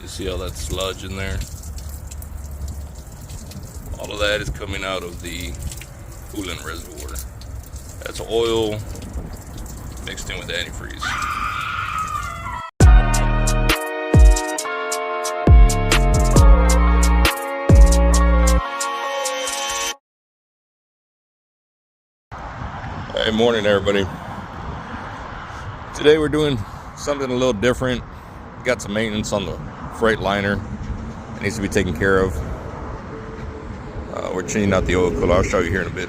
You see all that sludge in there? All of that is coming out of the coolant reservoir. That's oil mixed in with antifreeze. Hey, morning everybody. Today we're doing something a little different. We got some maintenance on the Freightliner. It needs to be taken care of. We're changing out the oil cooler. I'll show you here in a bit.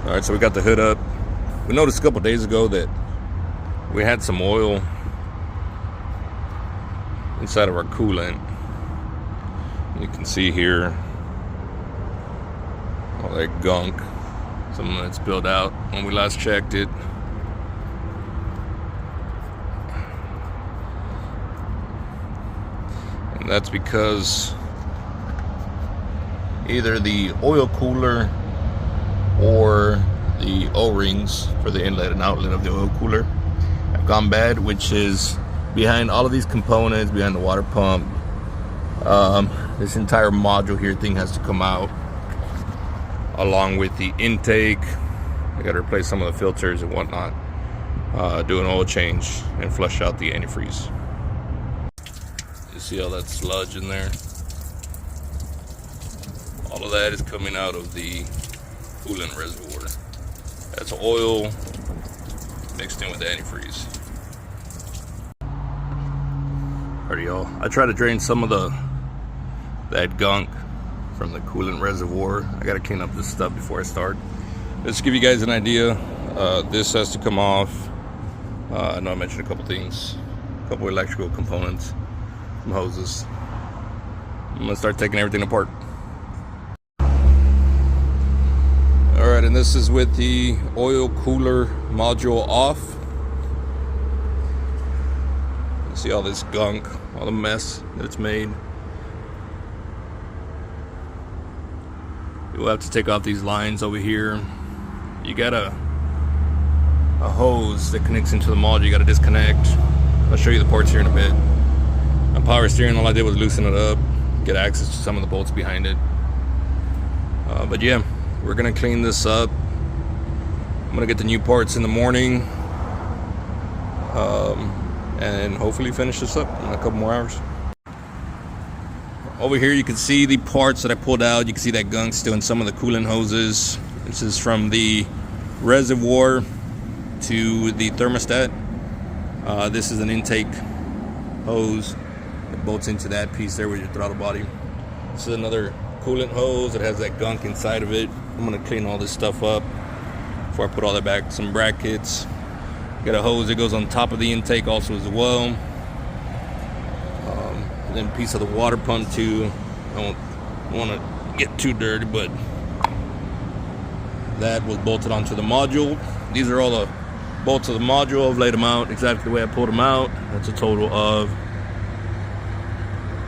Alright, so we got the hood up. We noticed a couple days ago that we had some oil inside of our coolant. You can see here all that gunk. Some of it spilled out when we last checked it. And that's because either the oil cooler or the O-rings for the inlet and outlet of the oil cooler have gone bad, which is behind all of these components, behind the water pump. This entire module here thing has to come out, along with the intake. I got to replace some of the filters and whatnot, do an oil change and flush out the antifreeze. You see all that sludge in there? All of that is coming out of the coolant reservoir. That's oil mixed in with antifreeze. Alright y'all, I try to drain some of that gunk from the coolant reservoir. I gotta clean up this stuff before I start. Let's give you guys an idea. This has to come off. I know I mentioned a couple things, a couple electrical components, some hoses. I'm gonna start taking everything apart. Alright, and this is with the oil cooler module off. You see all this gunk, all the mess that it's made. You'll have to take off these lines over here. You got a hose that connects into the module. You got to disconnect. I'll show you the parts here in a bit. On power steering, all I did was loosen it up, get access to some of the bolts behind it. But yeah, we're gonna clean this up. I'm gonna get the new parts in the morning, and hopefully finish this up in a couple more hours. Over here you can see the parts that I pulled out. You can see that gunk still in some of the coolant hoses. This is from the reservoir to the thermostat. This is an intake hose that bolts into that piece there with your throttle body. This is another coolant hose that has that gunk inside of it. I'm gonna clean all this stuff up before I put all that back. Some brackets. Got a hose that goes on top of the intake also as well. Then a piece of the water pump too. I don't want to get too dirty, but that was bolted onto the module. These are all the bolts of the module. I've laid them out exactly the way I pulled them out. That's a total of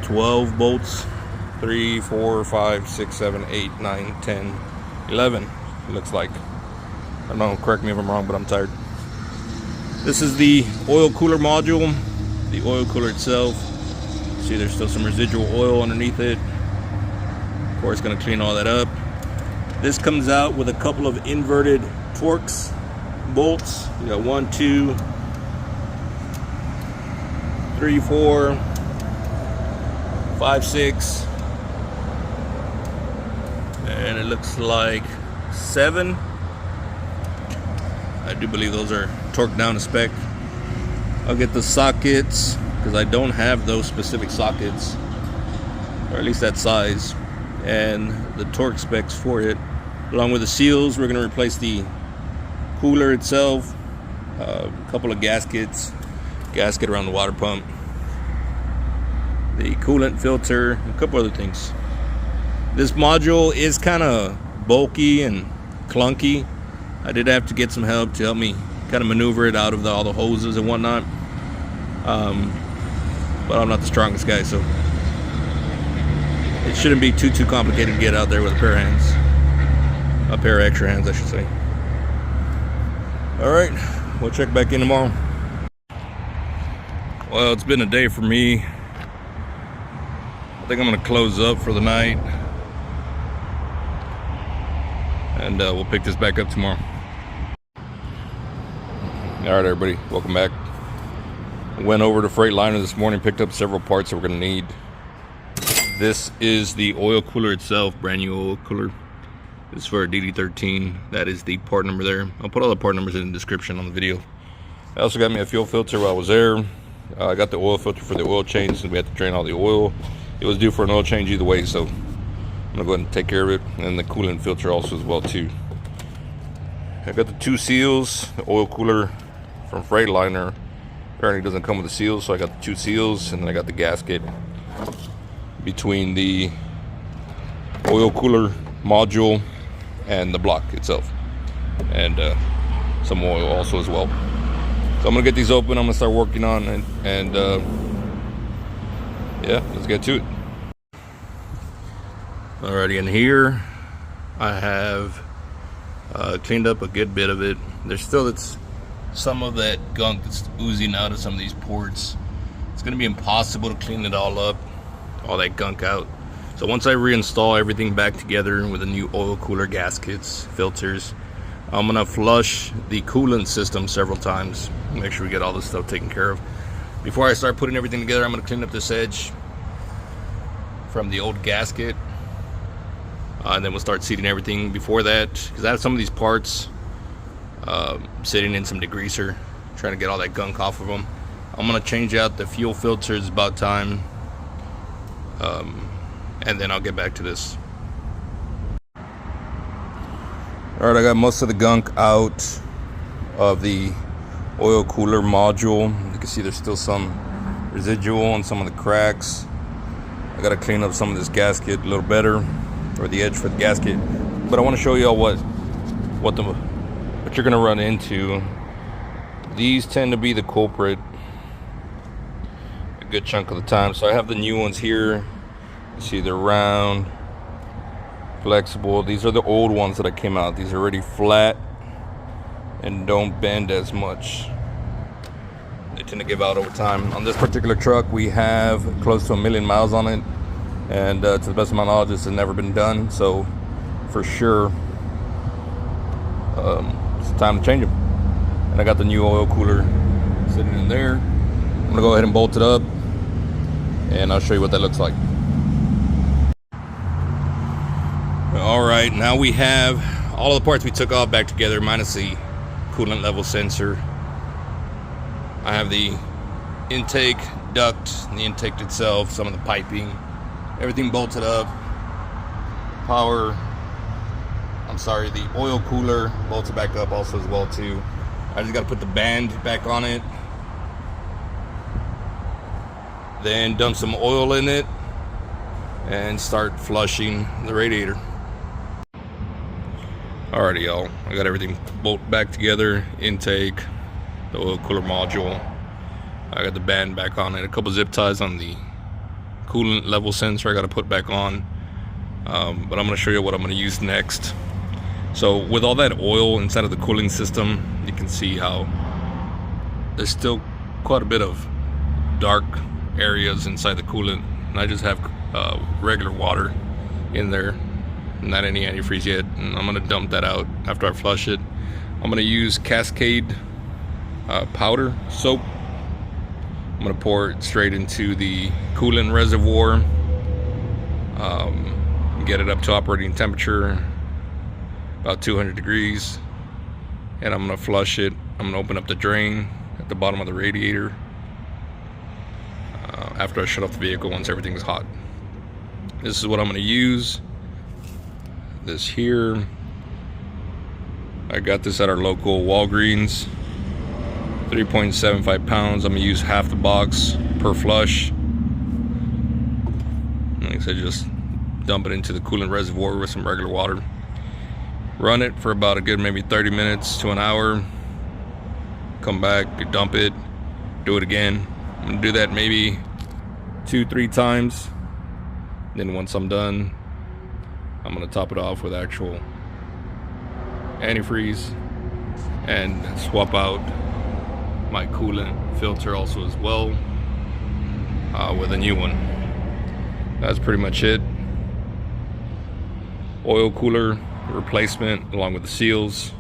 12 bolts. 3, 4, 5, 6, 7, 8, 9, 10, 11. It looks like. I don't know, correct me if I'm wrong, but I'm tired. This is the oil cooler module. The oil cooler itself. See, there's still some residual oil underneath it. Of course, gonna clean all that up. This comes out with a couple of inverted Torx bolts. You got 1, 2, 3, 4, 5, 6, and it looks like 7. I do believe those are torqued down to spec. I'll get the sockets because I don't have those specific sockets, or at least that size, and the torque specs for it. Along with the seals, we're going to replace the cooler itself, a couple of gaskets, gasket around the water pump, the coolant filter, a couple other things. This module is kind of bulky and clunky. I did have to get some help to help me kind of maneuver it out of all the hoses and whatnot. But I'm not the strongest guy, so it shouldn't be too complicated to get out there with a pair of hands. A pair of extra hands, I should say. Alright, we'll check back in tomorrow. Well, it's been a day for me. think I'm gonna close up for the night, and we'll pick this back up tomorrow. All right, everybody, welcome back. Went over to Freightliner this morning, picked up several parts that we're gonna need. This is the oil cooler itself, brand new oil cooler. This is for a DD13. That is the part number there. I'll put all the part numbers in the description on the video. I also got me a fuel filter while I was there. I got the oil filter for the oil change since we had to drain all the oil. It was due for an oil change either way, so I'm gonna go ahead and take care of it. And the coolant filter also as well too. I got the 2 seals. The oil cooler from Freightliner apparently doesn't come with the seals, so I got the 2 seals, and then I got the gasket between the oil cooler module and the block itself, and some oil also as well. So I'm gonna get these open. I'm gonna start working on it, and yeah, let's get to it. Alrighty, in here I have cleaned up a good bit of it. There's still some of that gunk that's oozing out of some of these ports. It's gonna be impossible to clean it all up, all that gunk out. So once I reinstall everything back together with the new oil cooler gaskets, filters, I'm gonna flush the coolant system several times, make sure we get all this stuff taken care of. Before I start putting everything together, I'm gonna clean up this edge from the old gasket, and then we'll start seating everything before that, because I have some of these parts sitting in some degreaser, trying to get all that gunk off of them. I'm gonna change out the fuel filters about time, and then I'll get back to this. Alright, I got most of the gunk out of the oil cooler module. You can see there's still some residual on some of the cracks. I gotta clean up some of this gasket a little better, or the edge for the gasket. But I want to show you all what you're gonna run into. These tend to be the culprit a good chunk of the time. So I have the new ones here. You see they're round, flexible. These are the old ones that I came out. These are already flat and don't bend as much. They tend to give out over time. On this particular truck, we have close to 1 million miles on it, and to the best of my knowledge, this has never been done. So for sure, it's time to change them. And I got the new oil cooler sitting in there. I'm gonna go ahead and bolt it up, and I'll show you what that looks like. All right, now we have all of the parts we took off back together, minus the coolant level sensor. I have the intake duct, the intake itself, some of the piping, everything bolted up. The oil cooler bolted back up also as well too. I just got to put the band back on it, then dump some oil in it, and start flushing the radiator. Alrighty, y'all, I got everything bolted back together, intake, the oil cooler module. I got the band back on it, a couple zip ties on the coolant level sensor I got to put back on, but I'm going to show you what I'm going to use next. So with all that oil inside of the cooling system, you can see how there's still quite a bit of dark areas inside the coolant, and I just have regular water in there, not any antifreeze yet, and I'm going to dump that out after I flush it. I'm going to use Cascade powder soap. I'm going to pour it straight into the coolant reservoir, get it up to operating temperature, about 200 degrees, and I'm going to flush it. I'm going to open up the drain at the bottom of the radiator after I shut off the vehicle once everything is hot. This is what I'm going to use. This here, I got this at our local Walgreens, 3.75 pounds. I'm gonna use half the box per flush. Like I said, just dump it into the coolant reservoir with some regular water. Run it for about a good maybe 30 minutes to an hour. Come back, dump it, do it again. I'm gonna do that maybe 2-3 times. Then once I'm done, I'm gonna top it off with actual antifreeze and swap out my coolant filter also as well with a new one. that's pretty much it. Oil cooler replacement along with the seals,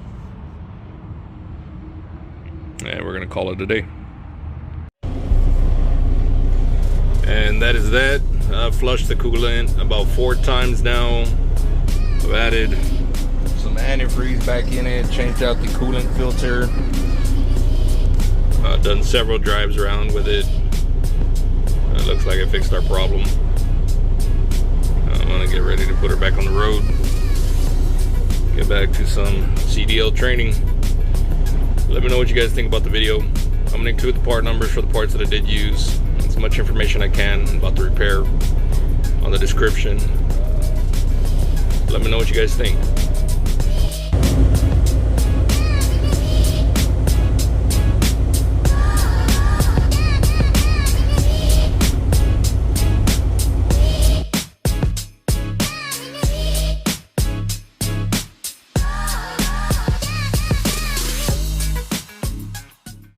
and we're gonna call it a day. And that is that. I've flushed the coolant about 4 times now. I've added some antifreeze back in it, changed out the coolant filter. I've done several drives around with it. It looks like I fixed our problem. I'm gonna get ready to put her back on the road. Get back to some CDL training. Let me know what you guys think about the video. I'm gonna include the part numbers for the parts that I did use, as much information I can about the repair on the description. Let me know what you guys think.